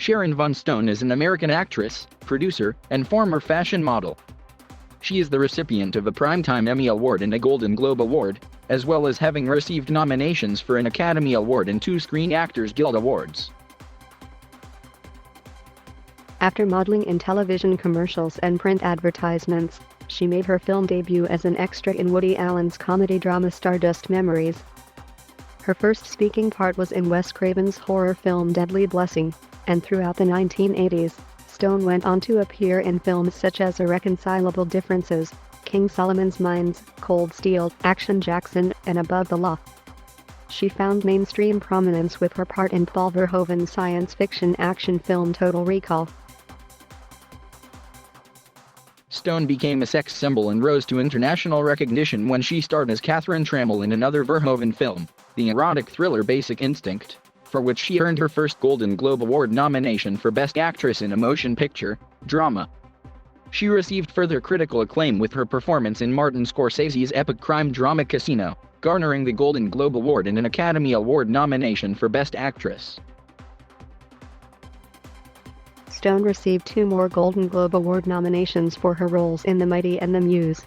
Sharon Stone is an American actress, producer, and former fashion model. She is the recipient of a Primetime Emmy Award and a Golden Globe Award, as well as having received nominations for an Academy Award and 2 Screen Actors Guild Awards. After modeling in television commercials and print advertisements, she made her film debut as an extra in Woody Allen's comedy drama Stardust Memories. Her first speaking part was in Wes Craven's horror film Deadly Blessing, and throughout the 1980s, Stone went on to appear in films such as Irreconcilable Differences, King Solomon's Mines, Cold Steel, Action Jackson, and Above the Law. She found mainstream prominence with her part in Paul Verhoeven's science fiction action film Total Recall. Stone became a sex symbol and rose to international recognition when she starred as Catherine Trammell in another Verhoeven film, the erotic thriller Basic Instinct, for which she earned her first Golden Globe Award nomination for Best Actress in a Motion Picture, Drama. She received further critical acclaim with her performance in Martin Scorsese's epic crime drama Casino, garnering the Golden Globe Award and an Academy Award nomination for Best Actress. Stone received 2 more Golden Globe Award nominations for her roles in The Mighty and the Muse.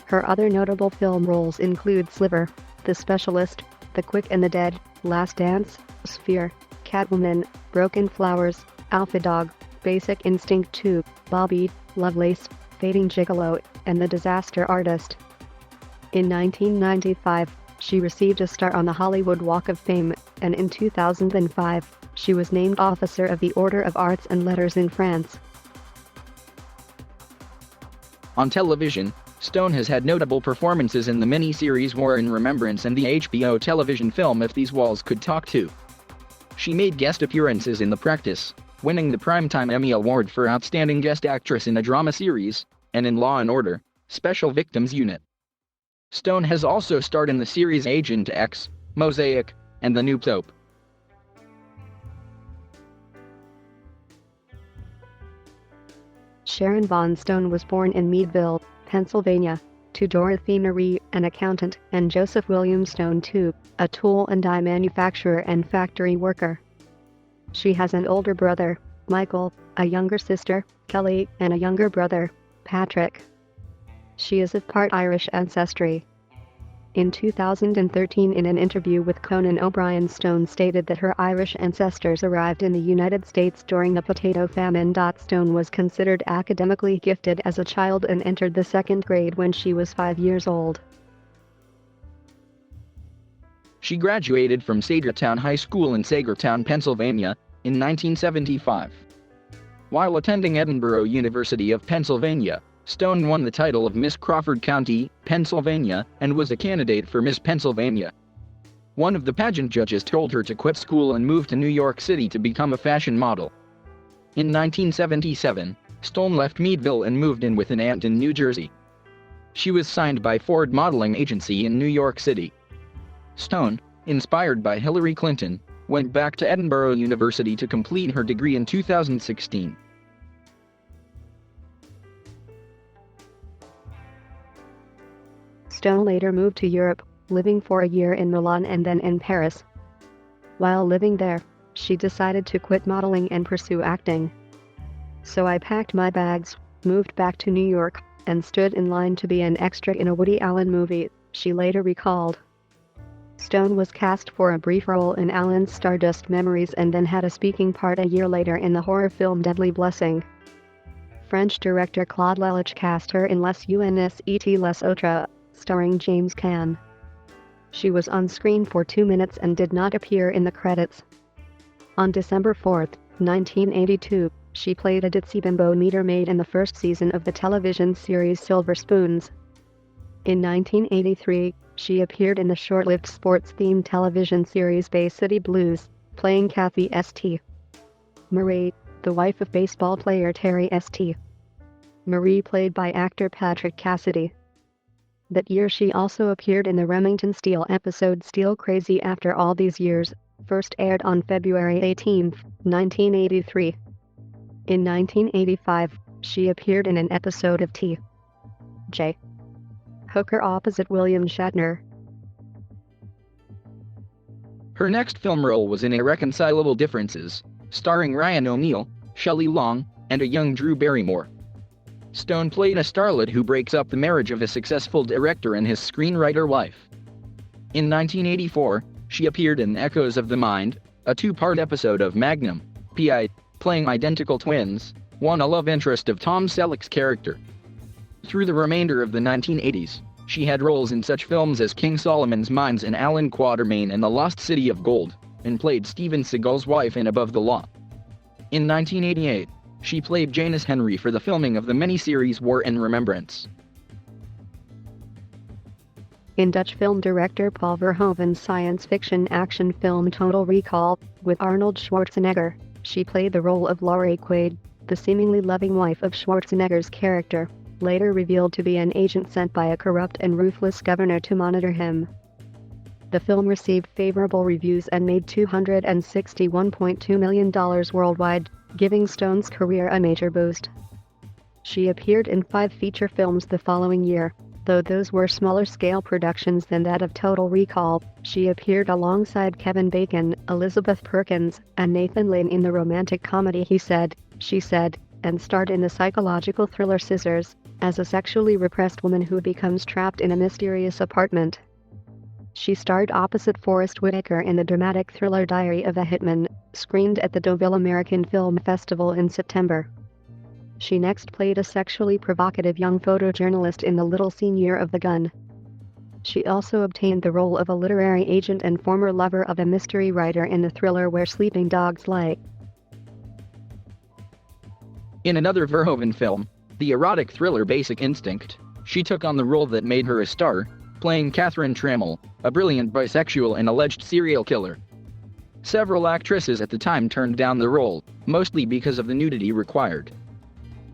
Her other notable film roles include Sliver, The Specialist, The Quick and the Dead, Last Dance, Sphere, Catwoman, Broken Flowers, Alpha Dog, Basic Instinct 2, Bobby, Lovelace, Fading Gigolo, and The Disaster Artist. In 1995, she received a star on the Hollywood Walk of Fame, and in 2005, she was named Officer of the Order of Arts and Letters in France. On television, Stone has had notable performances in the miniseries War in Remembrance and the HBO television film If These Walls Could Talk Too. She made guest appearances in The Practice, winning the Primetime Emmy Award for Outstanding Guest Actress in a Drama Series, and in Law & Order, Special Victims Unit. Stone has also starred in the series Agent X, Mosaic, and The New Pope. Sharon Stone was born in Meadville, Pennsylvania, to Dorothy Marie, an accountant, and Joseph William Stone II, a tool and die manufacturer and factory worker. She has an older brother, Michael, a younger sister, Kelly, and a younger brother, Patrick. She is of part Irish ancestry. In 2013, in an interview with Conan O'Brien, Stone stated that her Irish ancestors arrived in the United States during the potato famine. Stone was considered academically gifted as a child and entered the 2nd grade when she was 5 years old. She graduated from Sagertown High School in Sagertown, Pennsylvania, in 1975. While attending Edinburgh University of Pennsylvania, Stone won the title of Miss Crawford County, Pennsylvania, and was a candidate for Miss Pennsylvania. One of the pageant judges told her to quit school and move to New York City to become a fashion model. In 1977, Stone left Meadville and moved in with an aunt in New Jersey. She was signed by Ford Modeling Agency in New York City. Stone, inspired by Hillary Clinton, went back to Edinburgh University to complete her degree in 2016. Stone later moved to Europe, living for a year in Milan and then in Paris. While living there, she decided to quit modeling and pursue acting. So I packed my bags, moved back to New York, and stood in line to be an extra in a Woody Allen movie, she later recalled. Stone was cast for a brief role in Allen's Stardust Memories and then had a speaking part a year later in the horror film Deadly Blessing. French director Claude Lelouch cast her in Les Uns et les Autres, starring James Caan. She was on screen for 2 minutes and did not appear in the credits. On December 4, 1982, she played a ditzy bimbo meter maid in the first season of the television series Silver Spoons. In 1983, she appeared in the short-lived sports-themed television series Bay City Blues, playing Kathy St. Marie, the wife of baseball player Terry St. Marie, played by actor Patrick Cassidy. That year she also appeared in the Remington Steele episode Steel Crazy After All These Years, first aired on February 18, 1983. In 1985, she appeared in an episode of T.J. Hooker opposite William Shatner. Her next film role was in Irreconcilable Differences, starring Ryan O'Neal, Shelley Long, and a young Drew Barrymore. Stone played a starlet who breaks up the marriage of a successful director and his screenwriter wife. In 1984, she appeared in Echoes of the Mind, a two-part episode of Magnum, P.I., playing identical twins, one a love interest of Tom Selleck's character. Through the remainder of the 1980s, she had roles in such films as King Solomon's Mines and Alan Quatermain and The Lost City of Gold, and played Steven Seagal's wife in Above the Law. In 1988, she played Janice Henry for the filming of the miniseries War and Remembrance. In Dutch film director Paul Verhoeven's science fiction action film Total Recall, with Arnold Schwarzenegger, she played the role of Laurie Quaid, the seemingly loving wife of Schwarzenegger's character, later revealed to be an agent sent by a corrupt and ruthless governor to monitor him. The film received favorable reviews and made $261.2 million worldwide, giving Stone's career a major boost. She appeared in 5 feature films the following year, though those were smaller-scale productions than that of Total Recall. She appeared alongside Kevin Bacon, Elizabeth Perkins, and Nathan Lane in the romantic comedy He Said, She Said, and starred in the psychological thriller Scissors, as a sexually repressed woman who becomes trapped in a mysterious apartment. She starred opposite Forest Whitaker in the dramatic thriller Diary of a Hitman, screened at the Deauville American Film Festival in September. She next played a sexually provocative young photojournalist in The Little Senior of the Gun. She also obtained the role of a literary agent and former lover of a mystery writer in the thriller Where Sleeping Dogs Lie. In another Verhoeven film, the erotic thriller Basic Instinct, she took on the role that made her a star, playing Catherine Trammell, a brilliant bisexual and alleged serial killer. Several actresses at the time turned down the role, mostly because of the nudity required.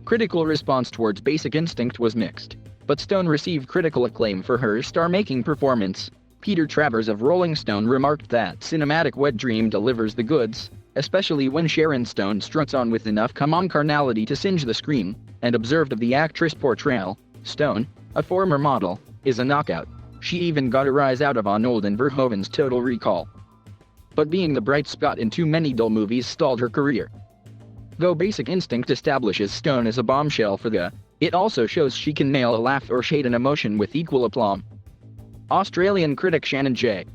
Critical response towards Basic Instinct was mixed, but Stone received critical acclaim for her star-making performance. Peter Travers of Rolling Stone remarked that cinematic wet dream delivers the goods, especially when Sharon Stone struts on with enough come-on carnality to singe the screen, and observed of the actress' portrayal, Stone, a former model, is a knockout. She even got a rise out of Arnold in Verhoeven's Total Recall. But being the bright spot in too many dull movies stalled her career. Though Basic Instinct establishes Stone as a bombshell for the, it also shows she can nail a laugh or shade an emotion with equal aplomb. Australian critic Shannon J.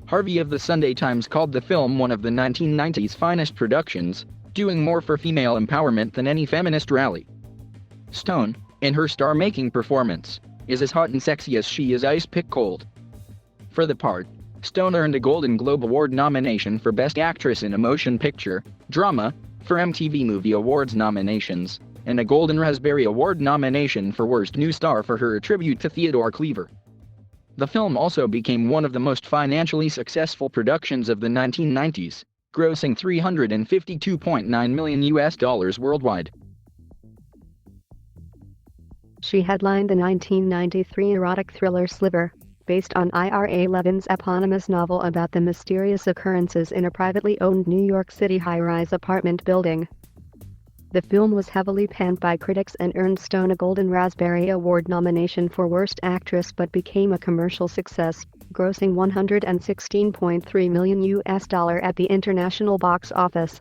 Harvey of the Sunday Times called the film one of the 1990s finest productions, doing more for female empowerment than any feminist rally. Stone, in her star-making performance, is as hot and sexy as she is ice-pick cold. For the part, Stone earned a Golden Globe Award nomination for Best Actress in a Motion Picture, Drama, for MTV Movie Awards nominations, and a Golden Raspberry Award nomination for Worst New Star for her tribute to Theodore Cleaver. The film also became one of the most financially successful productions of the 1990s, grossing $352.9 million worldwide. She headlined the 1993 erotic thriller Sliver, based on Ira Levin's eponymous novel about the mysterious occurrences in a privately owned New York City high-rise apartment building. The film was heavily panned by critics and earned Stone a Golden Raspberry Award nomination for Worst Actress but became a commercial success, grossing $116.3 million at the international box office.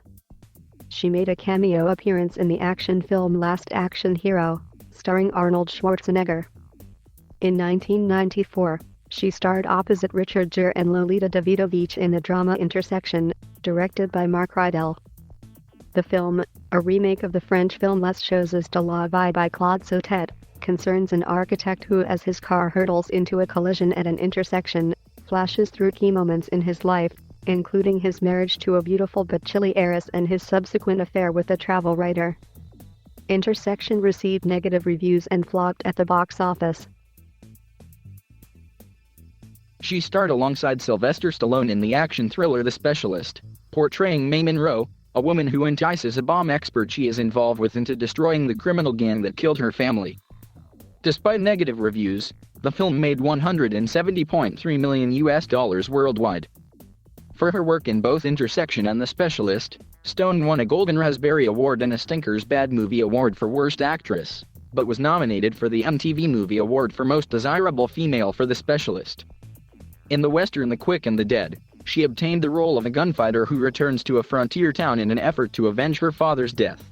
She made a cameo appearance in the action film Last Action Hero, starring Arnold Schwarzenegger. In 1994, she starred opposite Richard Gere and Lolita Davidovich in the drama Intersection, directed by Mark Rydell. The film, a remake of the French film Les Choses de la Vie by Claude Sautet, concerns an architect who, as his car hurtles into a collision at an intersection, flashes through key moments in his life, including his marriage to a beautiful but chilly heiress and his subsequent affair with a travel writer. Intersection received negative reviews and flopped at the box office. She starred alongside Sylvester Stallone in the action thriller The Specialist, portraying Mae Monroe, a woman who entices a bomb expert she is involved with into destroying the criminal gang that killed her family. Despite negative reviews, the film made $170.3 million worldwide. For her work in both Intersection and The Specialist, Stone won a Golden Raspberry Award and a Stinker's Bad Movie Award for Worst Actress, but was nominated for the MTV Movie Award for Most Desirable Female for The Specialist. In the western The Quick and the Dead, she obtained the role of a gunfighter who returns to a frontier town in an effort to avenge her father's death.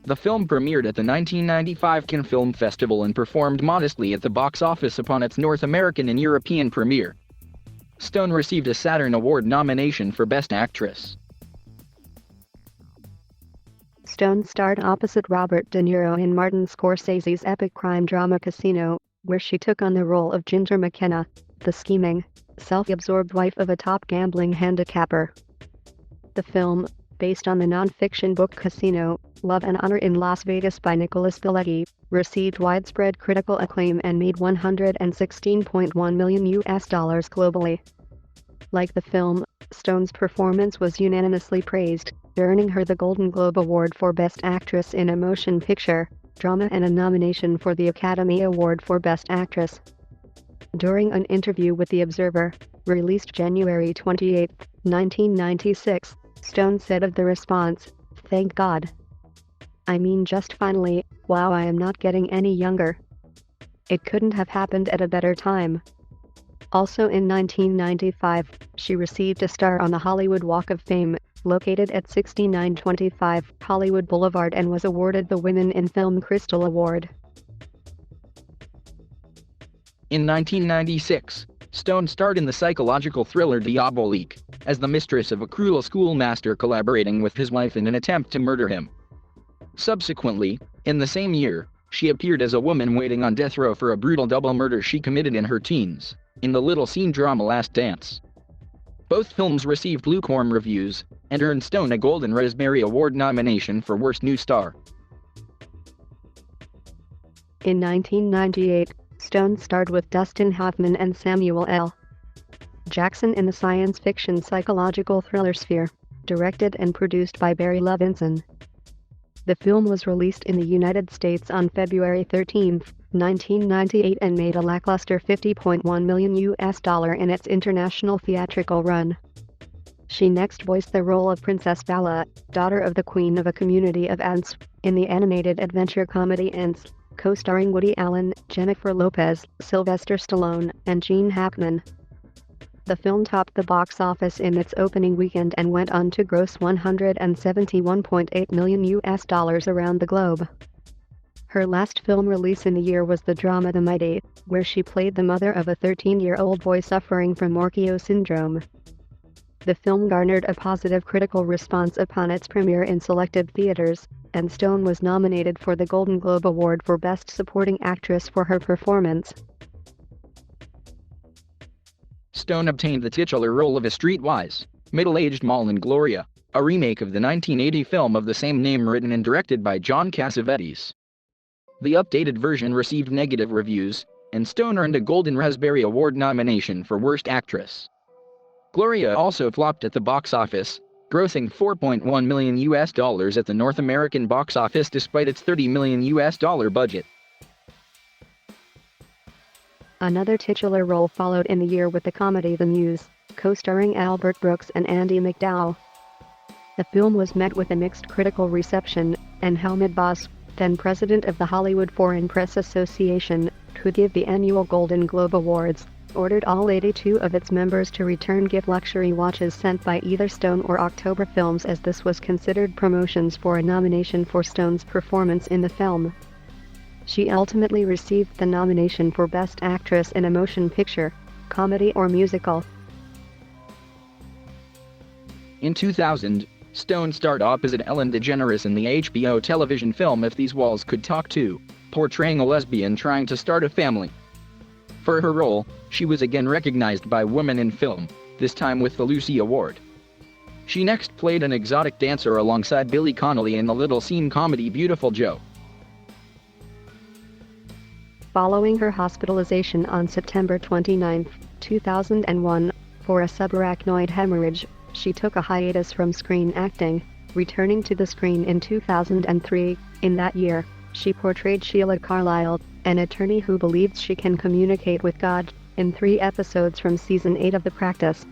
The film premiered at the 1995 Cannes Film Festival and performed modestly at the box office upon its North American and European premiere. Stone received a Saturn Award nomination for Best Actress. Stone starred opposite Robert De Niro in Martin Scorsese's epic crime drama Casino, where she took on the role of Ginger McKenna, the scheming, self-absorbed wife of a top gambling handicapper. The film, based on the non-fiction book Casino, Love and Honor in Las Vegas by Nicholas Pileggi, received widespread critical acclaim and made $116.1 million globally. Like the film, Stone's performance was unanimously praised, earning her the Golden Globe Award for Best Actress in a Motion Picture, Drama and a nomination for the Academy Award for Best Actress. During an interview with The Observer, released January 28, 1996, Stone said of the response, "Thank God. I mean, just finally, wow, I am not getting any younger. It couldn't have happened at a better time." Also in 1995, she received a star on the Hollywood Walk of Fame, located at 6925 Hollywood Boulevard, and was awarded the Women in Film Crystal Award. In 1996, Stone starred in the psychological thriller Diabolique, as the mistress of a cruel schoolmaster collaborating with his wife in an attempt to murder him. Subsequently, in the same year, she appeared as a woman waiting on death row for a brutal double murder she committed in her teens, in the little scene drama Last Dance. Both films received lukewarm reviews, and earned Stone a Golden Raspberry Award nomination for Worst New Star. In 1998, Stone starred with Dustin Hoffman and Samuel L. Jackson in the science fiction psychological thriller Sphere, directed and produced by Barry Levinson. The film was released in the United States on February 13, 1998, and made a lackluster $50.1 million in its international theatrical run. She next voiced the role of Princess Vala, daughter of the Queen of a Community of Ants, in the animated adventure comedy Ants, co-starring Woody Allen, Jennifer Lopez, Sylvester Stallone, and Gene Hackman. The film topped the box office in its opening weekend and went on to gross $171.8 million around the globe. Her last film release in the year was the drama The Mighty, where she played the mother of a 13-year-old boy suffering from Morquio syndrome. The film garnered a positive critical response upon its premiere in selected theaters, and Stone was nominated for the Golden Globe Award for Best Supporting Actress for her performance. Stone obtained the titular role of a streetwise, middle-aged Moll in Gloria, a remake of the 1980 film of the same name written and directed by John Cassavetes. The updated version received negative reviews, and Stone earned a Golden Raspberry Award nomination for Worst Actress. Gloria also flopped at the box office, grossing $4.1 million at the North American box office despite its $30 million budget. Another titular role followed in the year with the comedy The Muse, co-starring Albert Brooks and Andie MacDowell. The film was met with a mixed critical reception, and Helmut Boss, then president of the Hollywood Foreign Press Association, who give the annual Golden Globe Awards, ordered all 82 of its members to return gift luxury watches sent by either Stone or October Films, as this was considered promotions for a nomination for Stone's performance in the film. She ultimately received the nomination for Best Actress in a Motion Picture, Comedy or Musical. In 2000, Stone starred opposite Ellen DeGeneres in the HBO television film If These Walls Could Talk Too, portraying a lesbian trying to start a family. For her role, she was again recognized by Women in Film, this time with the Lucy Award. She next played an exotic dancer alongside Billy Connolly in the little scene comedy Beautiful Joe. Following her hospitalization on September 29, 2001, for a subarachnoid hemorrhage, she took a hiatus from screen acting, returning to the screen in 2003. In that year, she portrayed Sheila Carlisle, an attorney who believes she can communicate with God, in 3 episodes from Season 8 of The Practice.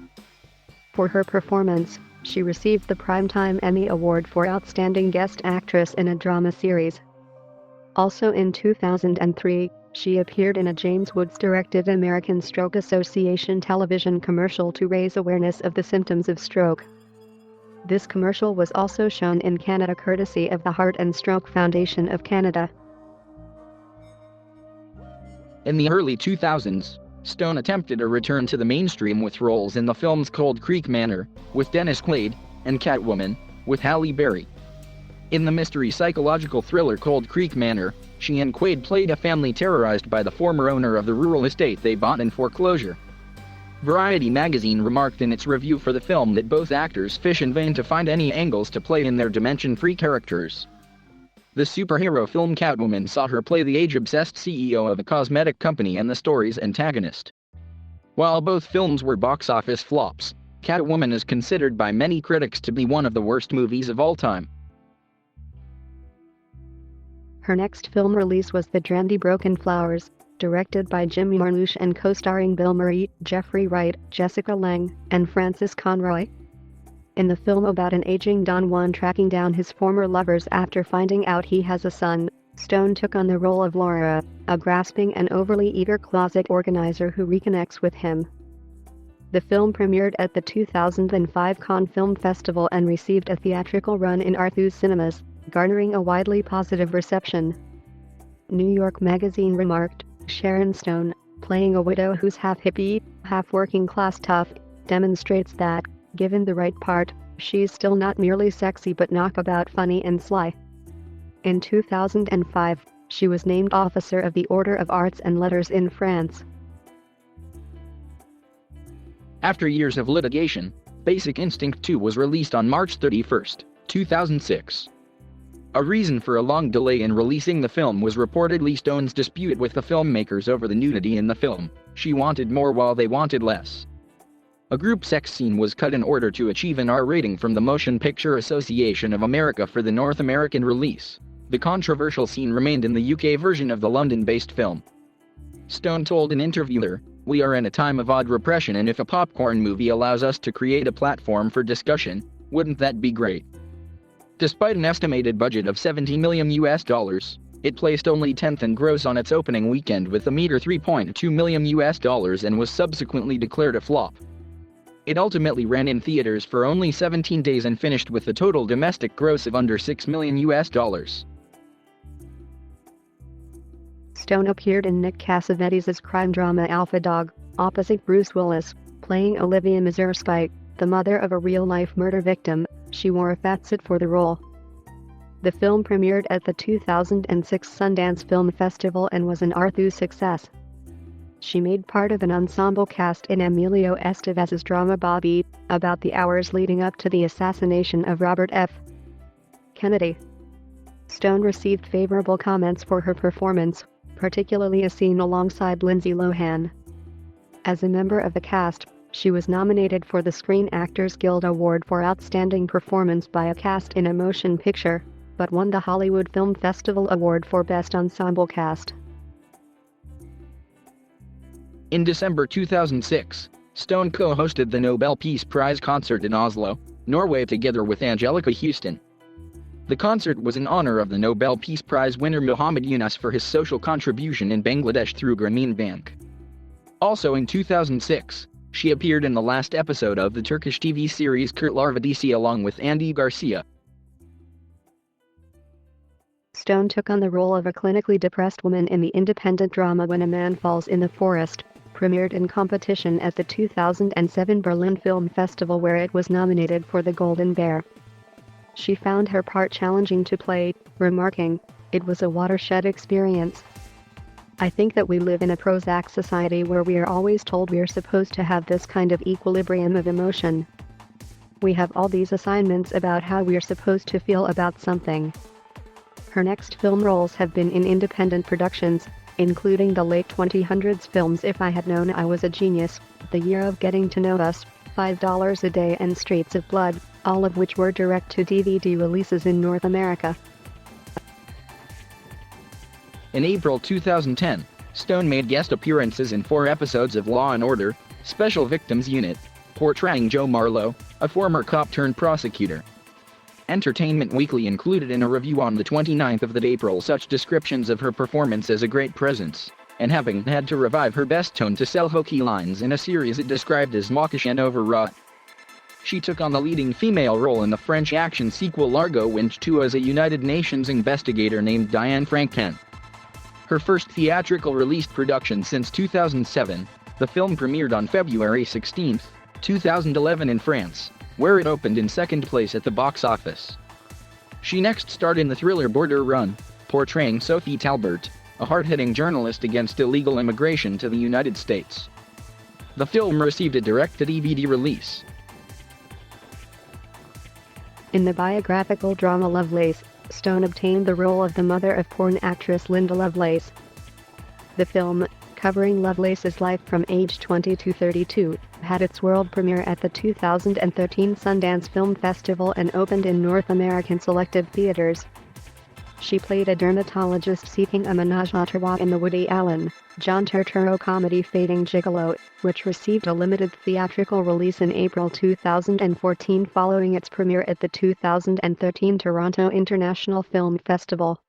For her performance, she received the Primetime Emmy Award for Outstanding Guest Actress in a Drama Series. Also in 2003, She appeared in a James Woods-directed American Stroke Association television commercial to raise awareness of the symptoms of stroke. This commercial was also shown in Canada courtesy of the Heart and Stroke Foundation of Canada. In the early 2000s, Stone attempted a return to the mainstream with roles in the films Cold Creek Manor, with Dennis Quaid, and Catwoman, with Halle Berry. In the mystery psychological thriller Cold Creek Manor, she and Quaid played a family terrorized by the former owner of the rural estate they bought in foreclosure. Variety magazine remarked in its review for the film that both actors fish in vain to find any angles to play in their dimension-free characters. The superhero film Catwoman saw her play the age-obsessed CEO of a cosmetic company and the story's antagonist. While both films were box office flops, Catwoman is considered by many critics to be one of the worst movies of all time. Her next film release was The Trendy Broken Flowers, directed by Jim Jarmusch and co-starring Bill Murray, Jeffrey Wright, Jessica Lange, and Francis Conroy. In the film about an aging Don Juan tracking down his former lovers after finding out he has a son, Stone took on the role of Laura, a grasping and overly eager closet organizer who reconnects with him. The film premiered at the 2005 Cannes Film Festival and received a theatrical run in Arthus cinemas, garnering a widely positive reception. New York Magazine remarked, Sharon Stone, playing a widow who's half hippie, half working class tough, demonstrates that, given the right part, she's still not merely sexy but knockabout funny and sly. In 2005, she was named Officer of the Order of Arts and Letters in France. After years of litigation, Basic Instinct 2 was released on March 31, 2006. A reason for a long delay in releasing the film was reportedly Stone's dispute with the filmmakers over the nudity in the film. She wanted more while they wanted less. A group sex scene was cut in order to achieve an R rating from the Motion Picture Association of America for the North American release. The controversial scene remained in the UK version of the London-based film. Stone told an interviewer, "We are in a time of odd repression, and if a popcorn movie allows us to create a platform for discussion, wouldn't that be great?" Despite an estimated budget of $70 million, it placed only 10th in gross on its opening weekend with a meager $3.2 million and was subsequently declared a flop. It ultimately ran in theaters for only 17 days and finished with a total domestic gross of under $6 million. Stone appeared in Nick Cassavetes' crime drama Alpha Dog, opposite Bruce Willis, playing Olivia Mazurspite, the mother of a real-life murder victim. She wore a fat suit for the role. The film premiered at the 2006 Sundance Film Festival and was an Arthus success. She made part of an ensemble cast in Emilio Estevez's drama Bobby, about the hours leading up to the assassination of Robert F. Kennedy. Stone received favorable comments for her performance, particularly a scene alongside Lindsay Lohan. As a member of the cast, she was nominated for the Screen Actors Guild Award for Outstanding Performance by a Cast in a Motion Picture, but won the Hollywood Film Festival Award for Best Ensemble Cast. In December 2006, Stone co-hosted the Nobel Peace Prize concert in Oslo, Norway together with Angelica Houston. The concert was in honor of the Nobel Peace Prize winner Muhammad Yunus for his social contribution in Bangladesh through Grameen Bank. Also in 2006, she appeared in the last episode of the Turkish TV series Kurtlar Vadisi along with Andy Garcia. Stone took on the role of a clinically depressed woman in the independent drama When a Man Falls in the Forest, premiered in competition at the 2007 Berlin Film Festival where it was nominated for the Golden Bear. She found her part challenging to play, remarking, "It was a watershed experience. I think that we live in a Prozac society where we are always told we are supposed to have this kind of equilibrium of emotion. We have all these assignments about how we are supposed to feel about something." Her next film roles have been in independent productions, including the late 2000s films If I Had Known I Was a Genius, The Year of Getting to Know Us, $5 a Day and Streets of Blood, all of which were direct-to-DVD releases in North America. In April 2010, Stone made guest appearances in 4 episodes of Law & Order, Special Victims Unit, portraying Joe Marlowe, a former cop-turned-prosecutor. Entertainment Weekly included in a review on the 29th of that April such descriptions of her performance as a great presence, and having had to revive her best tone to sell hokey lines in a series it described as mawkish and overwrought. She took on the leading female role in the French action sequel Largo Winch 2 as a United Nations investigator named Diane Franken. Her first theatrical released production since 2007, the film premiered on February 16, 2011 in France, where it opened in second place at the box office. She next starred in the thriller Border Run, portraying Sophie Talbert, a hard-hitting journalist against illegal immigration to the United States. The film received a direct-to-DVD release. In the biographical drama Lovelace, Stone obtained the role of the mother of porn actress Linda Lovelace. The film, covering Lovelace's life from age 20 to 32, had its world premiere at the 2013 Sundance Film Festival and opened in North American selected theaters. She played a dermatologist seeking a menage a trois in the Woody Allen, John Turturro comedy Fading Gigolo, which received a limited theatrical release in April 2014 following its premiere at the 2013 Toronto International Film Festival.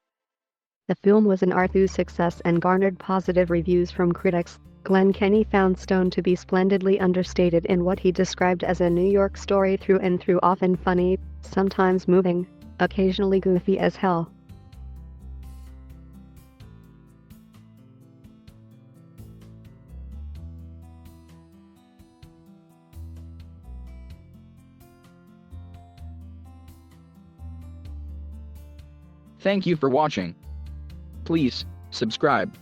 The film was an arthouse success and garnered positive reviews from critics. Glenn Kenny found Stone to be splendidly understated in what he described as a New York story through and through, often funny, sometimes moving, occasionally goofy as hell. Thank you for watching. Please subscribe.